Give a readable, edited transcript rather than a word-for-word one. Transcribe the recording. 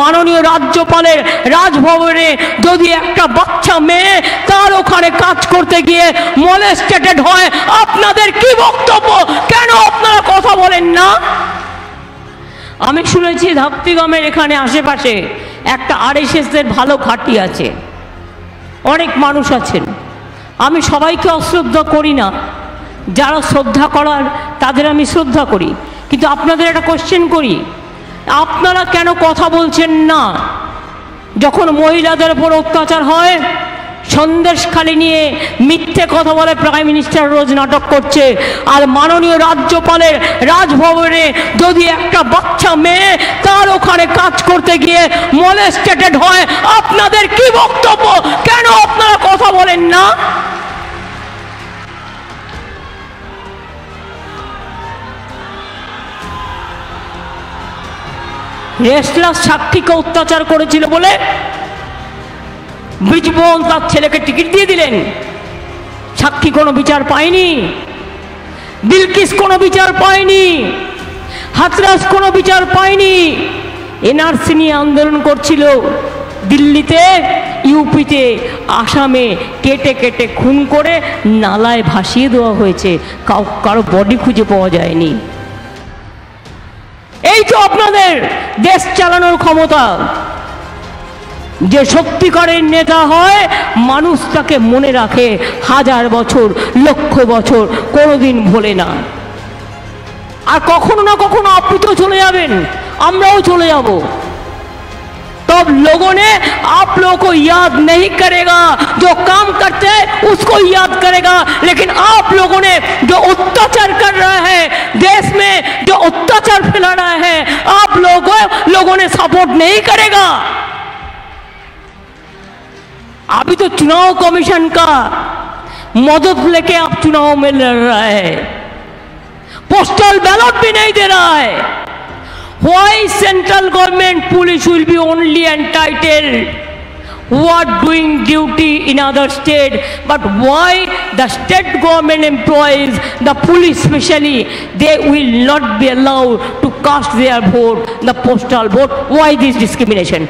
মাননীয় রাজ্যপালের রাজভবনে যদি একটা বাচ্চা মেয়ে তার ওখানে কাজ করতে গিয়ে মলেস্টেটেড হয়, আপনাদের কি বক্তব্য? কেন আপনারা কথা বলেন না? আমি শুনেছি ধাপ্তিগমের এখানে আশেপাশে একটা RSS-এর ভালো ঘাঁটি আছে, অনেক মানুষ আছেন। আমি সবাইকে অশ্রদ্ধা করি না, যারা শ্রদ্ধা করার তাদের আমি শ্রদ্ধা করি, কিন্তু আপনাদের একটা কোশ্চেন করি, আপনারা কেন কথা বলছেন না যখন মহিলাদের উপর অত্যাচার হয়? সন্দেশখালি নিয়ে মিথ্যে কথা বলে প্রাইম মিনিস্টার রোজ নাটক করছে, আর মাননীয় রাজ্যপালের রাজভবনে যদি একটা বাচ্চা মেয়ে তার ওখানে কাজ করতে গিয়ে মলেস্টেটেড হয়, আপনাদের কি বক্তব্য? কেন আপনারা কথা বলেন না? রেসলার সাক্ষীকে অত্যাচার করেছিল বলে বীজমোহন তার ছেলেকে টিকিট দিয়ে দিলেন, সাক্ষী কোনো বিচার পায়নি, বিলকিস কোনো বিচার পায়নি, হাতরাস কোনো বিচার পায়নি। NRC নিয়ে আন্দোলন করছিল দিল্লিতে, ইউপিতে, আসামে কেটে কেটে খুন করে নালায় ভাসিয়ে দেওয়া হয়েছে, কারো বডি খুঁজে পাওয়া যায়নি। এই তো আপনাদের দেশ চালানোর ক্ষমতা। যে সত্যিকারের নেতা হয় মানুষ তাকে মনে রাখে হাজার বছর, লক্ষ বছর, কোনোদিন ভোলে না। আর কখনো না কখনো আপনি তো চলে যাবেন, আমরাও চলে যাব, तब लोगों ने आप लोगों को याद नहीं करेगा, जो काम करते हैं उसको याद करेगा, लेकिन आप लोगों ने जो अत्याचार कर रहा है देश में, जो अत्याचार फैला रहा है, आप लोगों ने सपोर्ट नहीं करेगा। अभी तो चुनाव कमीशन का मदद लेके आप चुनाव में लड़ रहा है, पोस्टल बैलेट भी नहीं दे रहा है। Why central government police will be only entitled who are doing duty in other state, but why the state government employees, the police especially, they will not be allowed to cast their vote, the postal vote? Why this discrimination?